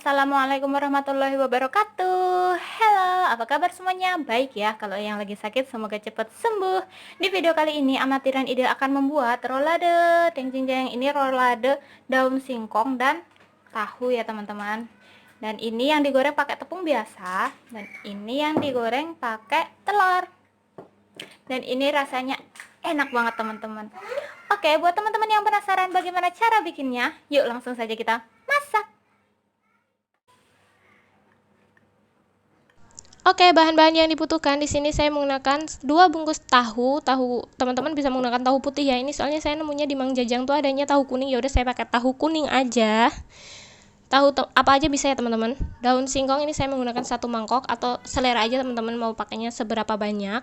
Assalamualaikum warahmatullahi wabarakatuh. Halo, apa kabar semuanya? Baik ya, kalau yang lagi sakit semoga cepat sembuh. Di video kali ini amatiran ide akan membuat rolade. Ting ting ting, ini rolade daun singkong dan tahu ya teman-teman. Dan ini yang digoreng pakai tepung biasa, dan ini yang digoreng pakai telur. Dan ini rasanya enak banget teman-teman. Oke, buat teman-teman yang penasaran bagaimana cara bikinnya, yuk langsung saja kita masak. Oke, bahan-bahan yang dibutuhkan di sini saya menggunakan 2 bungkus tahu. Tahu teman-teman bisa menggunakan tahu putih ya. Ini soalnya saya nemunya di Mang Jajang tuh adanya tahu kuning. Ya udah saya pakai tahu kuning aja. Apa aja bisa ya teman-teman. Daun singkong ini saya menggunakan 1 mangkok atau selera aja teman-teman mau pakainya seberapa banyak.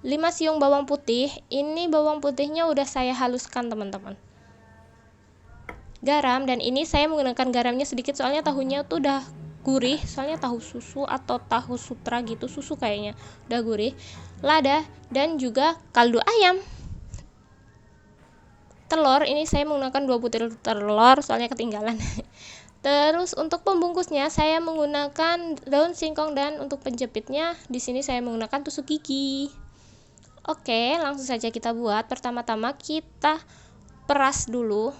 5 siung bawang putih. Ini bawang putihnya udah saya haluskan teman-teman. Garam, dan ini saya menggunakan garamnya sedikit soalnya tahunya tuh udah gurih, soalnya tahu susu atau tahu sutra gitu, susu kayaknya udah gurih. Lada dan juga kaldu ayam. Telur, ini saya menggunakan 2 butir telur soalnya ketinggalan. Terus untuk pembungkusnya saya menggunakan daun singkong, dan untuk penjepitnya di sini saya menggunakan tusuk gigi. Oke, langsung saja kita buat. Pertama-tama kita peras dulu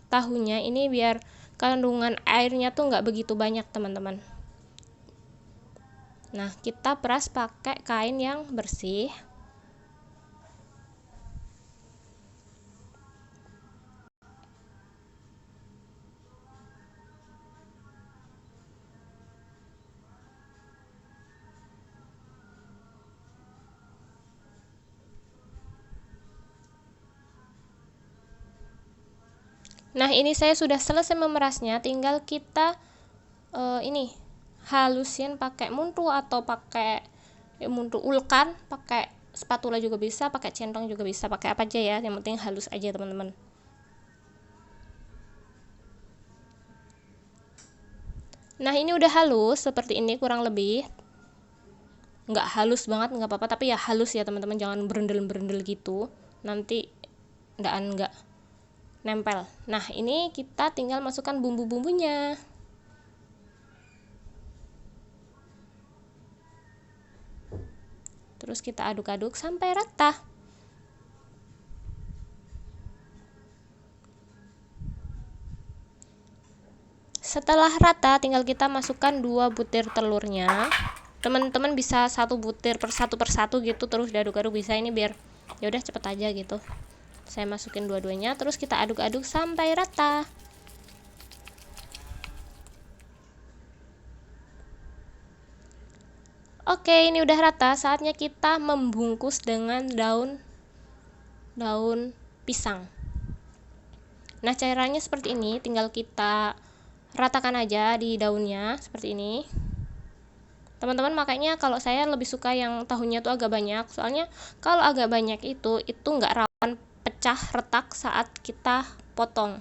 tahunya ini biar kandungan airnya tuh nggak begitu banyak teman-teman. Nah, kita peras pakai kain yang bersih. Nah, ini saya sudah selesai memerasnya, tinggal kita ini halusin pakai muntu atau pakai muntu ulkan, pakai spatula juga bisa, pakai centong juga bisa, pakai apa aja ya, yang penting halus aja teman-teman. Nah, ini udah halus seperti ini kurang lebih. Nggak halus banget nggak apa-apa, tapi ya halus ya teman-teman, jangan berendel-berendel gitu, nanti nggak nempel. Nah, ini kita tinggal masukkan bumbu-bumbunya. Terus kita aduk-aduk sampai rata. Setelah rata, tinggal kita masukkan 2 butir telurnya. Teman-teman bisa 1 butir per satu gitu, terus diaduk-aduk bisa, ini biar ya udah cepet aja gitu. Saya masukin dua-duanya, terus kita aduk-aduk sampai rata. Oke, ini udah rata, saatnya kita membungkus dengan daun pisang. Nah, caranya seperti ini, tinggal kita ratakan aja di daunnya seperti ini. Teman-teman, makanya kalau saya lebih suka yang tahunya tuh agak banyak, soalnya kalau agak banyak itu nggak rawan pecah retak saat kita potong.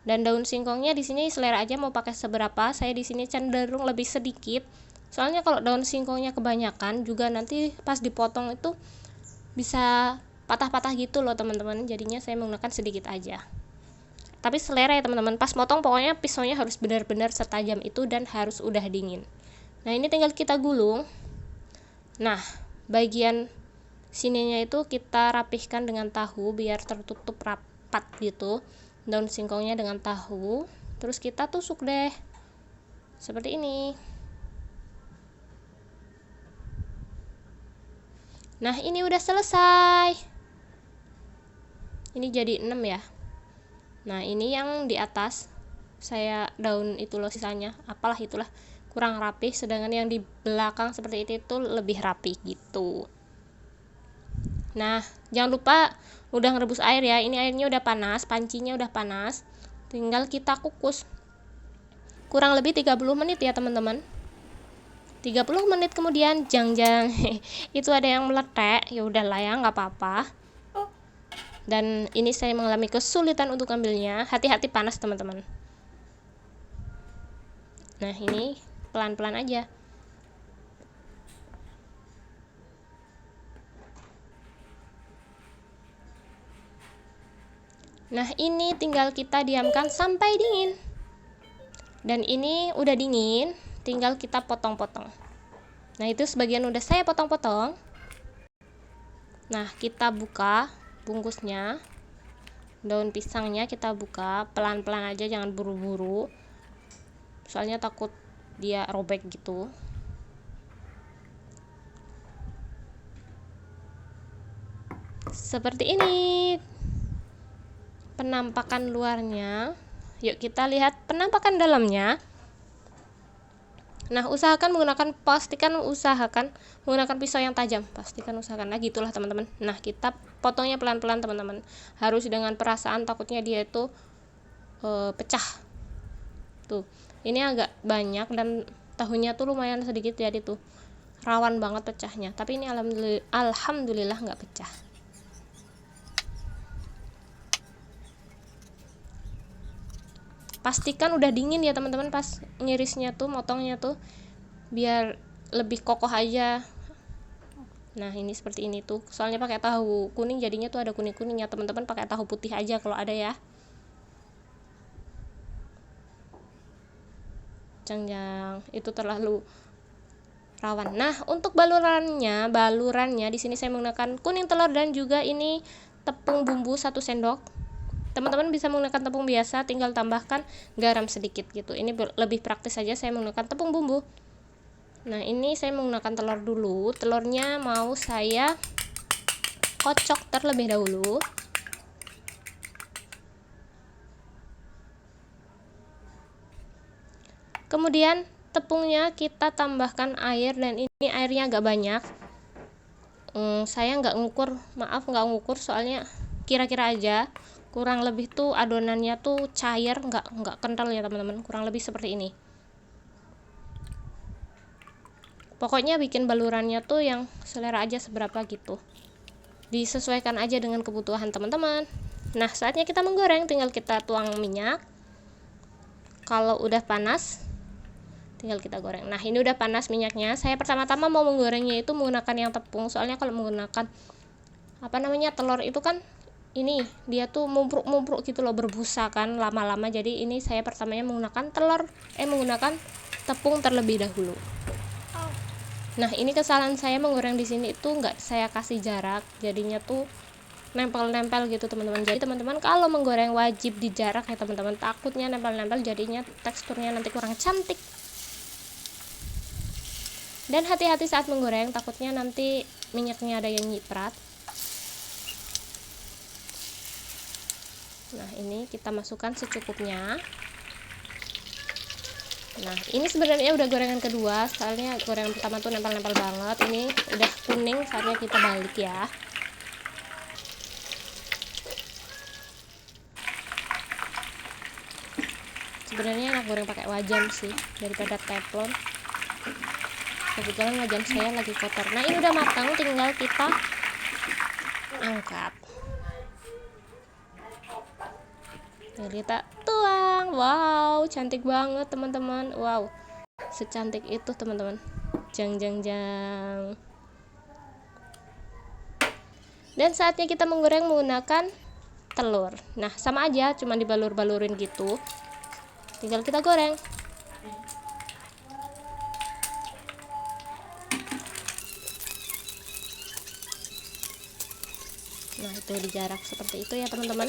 Dan daun singkongnya di sini selera aja mau pakai seberapa. Saya di sini cenderung lebih sedikit. Soalnya kalau daun singkongnya kebanyakan juga nanti pas dipotong itu bisa patah-patah gitu loh teman-teman. Jadinya saya menggunakan sedikit aja. Tapi selera ya teman-teman. Pas motong pokoknya pisaunya harus benar-benar setajam itu dan harus udah dingin. Nah, ini tinggal kita gulung. Nah, bagian sininya itu kita rapihkan dengan tahu biar tertutup rapat gitu. Daun singkongnya dengan tahu, terus kita tusuk deh seperti ini. Nah, ini udah selesai. Ini jadi 6 ya. Nah, ini yang di atas saya daun itu loh sisanya, apalah itulah, kurang rapi, sedangkan yang di belakang seperti itu lebih rapi gitu. Nah, jangan lupa udah ngerebus air ya. Ini airnya udah panas, pancinya udah panas. Tinggal kita kukus. Kurang lebih 30 menit ya, teman-teman. 30 menit kemudian, jang-jang. Itu ada yang meletek. Ya udahlah ya, nggak apa-apa. Dan ini saya mengalami kesulitan untuk ambilnya. Hati-hati panas, teman-teman. Nah, ini pelan-pelan aja. Nah, ini tinggal kita diamkan sampai dingin. Dan ini udah dingin, tinggal kita potong-potong. Nah, itu sebagian udah saya potong-potong. Nah, kita buka bungkusnya. Daun pisangnya kita buka pelan-pelan aja, jangan buru-buru. Soalnya takut dia robek gitu. Seperti ini penampakan luarnya. Yuk kita lihat penampakan dalamnya. Nah, pastikan usahakan menggunakan pisau yang tajam. Nah, gitulah teman-teman. Nah, kita potongnya pelan-pelan teman-teman. Harus dengan perasaan, takutnya dia itu pecah. Tuh, ini agak banyak dan tahunya tuh lumayan sedikit, jadi tuh rawan banget pecahnya. Tapi ini alhamdulillah nggak pecah. Pastikan udah dingin ya teman-teman pas ngirisnya tuh, motongnya tuh, biar lebih kokoh aja. Nah, ini seperti ini tuh. Soalnya pakai tahu kuning jadinya tuh ada kuning-kuningnya. Teman-teman pakai tahu putih aja kalau ada ya. Jangan itu terlalu rawan. Nah, untuk balurannya di sini saya menggunakan kuning telur dan juga ini tepung bumbu 1 sendok. Teman-teman bisa menggunakan tepung biasa, tinggal tambahkan garam sedikit gitu. Ini lebih praktis saja, saya menggunakan tepung bumbu. Nah, ini saya menggunakan telur dulu. Telurnya mau saya kocok terlebih dahulu. Kemudian tepungnya kita tambahkan air, dan ini airnya agak banyak. Saya nggak ngukur, soalnya kira-kira aja. Kurang lebih tuh adonannya tuh cair, nggak kental ya teman-teman. Kurang lebih seperti ini. Pokoknya bikin balurannya tuh yang selera aja, seberapa gitu. Disesuaikan aja dengan kebutuhan teman-teman. Nah, saatnya kita menggoreng, tinggal kita tuang minyak. Kalau udah panas, tinggal kita goreng. Nah, ini udah panas minyaknya. Saya pertama-tama mau menggorengnya itu menggunakan yang tepung. Soalnya kalau menggunakan telur itu kan ini dia tuh mumpruk gitu loh, berbusa kan lama-lama. Jadi ini saya pertamanya menggunakan menggunakan tepung terlebih dahulu. Nah, ini kesalahan saya menggoreng di sini itu nggak saya kasih jarak, jadinya tuh nempel-nempel gitu teman-teman. Jadi teman-teman kalau menggoreng wajib di jarak ya teman-teman, takutnya nempel-nempel jadinya teksturnya nanti kurang cantik. Dan hati-hati saat menggoreng, takutnya nanti minyaknya ada yang nyiprat. Nah, ini kita masukkan secukupnya. Nah, ini sebenarnya udah gorengan kedua, soalnya gorengan pertama tuh nempel-nempel banget. Ini udah kuning, saatnya kita balik ya. Sebenarnya enak goreng pakai wajan sih daripada teflon. Kebetulan wajan saya lagi kotor. Nah, ini udah matang, tinggal kita angkat. Nah, kita tuang. Wow, cantik banget teman-teman. Wow, secantik itu teman-teman. Jang. Dan saatnya kita menggoreng menggunakan telur. Nah, sama aja, cuma dibalur-balurin gitu. Tinggal kita goreng. Nah, itu di jarak seperti itu ya teman-teman.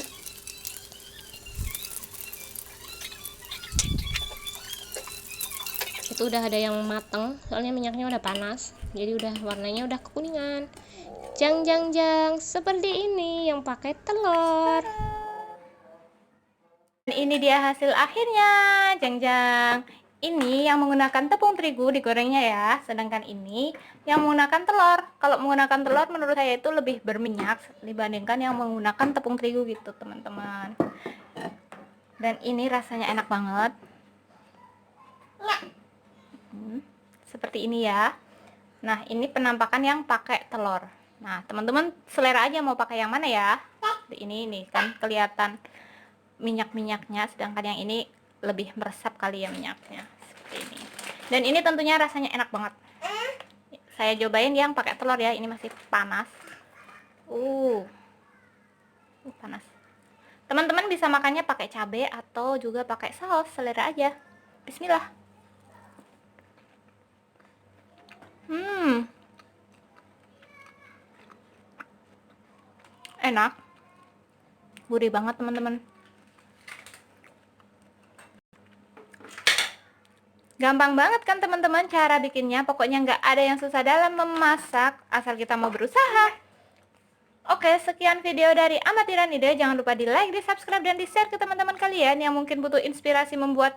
Itu udah ada yang mateng, soalnya minyaknya udah panas, jadi udah warnanya udah kekuningan. Jang, seperti ini yang pakai telur. Dan ini dia hasil akhirnya, jang. Ini yang menggunakan tepung terigu digorengnya ya, sedangkan ini yang menggunakan telur. Kalau menggunakan telur menurut saya itu lebih berminyak dibandingkan yang menggunakan tepung terigu gitu teman-teman. Dan ini rasanya enak banget. Seperti ini ya. Nah, ini penampakan yang pakai telur. Nah, teman-teman selera aja mau pakai yang mana ya. Ini kan kelihatan minyak-minyaknya, sedangkan yang ini lebih meresap kali ya minyaknya. Seperti ini. Dan ini tentunya rasanya enak banget. Saya cobain yang pakai telur ya. Ini masih panas. Panas. Teman-teman bisa makannya pakai cabai atau juga pakai saus, selera aja. Bismillah. Enak. Gurih banget teman-teman. Gampang banget kan teman-teman cara bikinnya. Pokoknya nggak ada yang susah dalam memasak, asal kita mau berusaha. Oke, sekian video dari Amatiran Ide. Jangan lupa di like, di subscribe, dan di share ke teman-teman kalian yang mungkin butuh inspirasi membuat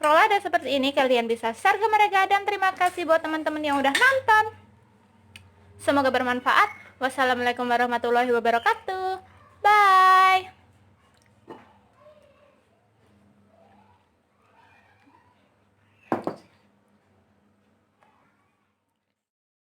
rolada seperti ini. Kalian bisa share ke mereka. Dan terima kasih buat teman-teman yang udah nonton. Semoga bermanfaat. Wassalamualaikum warahmatullahi wabarakatuh.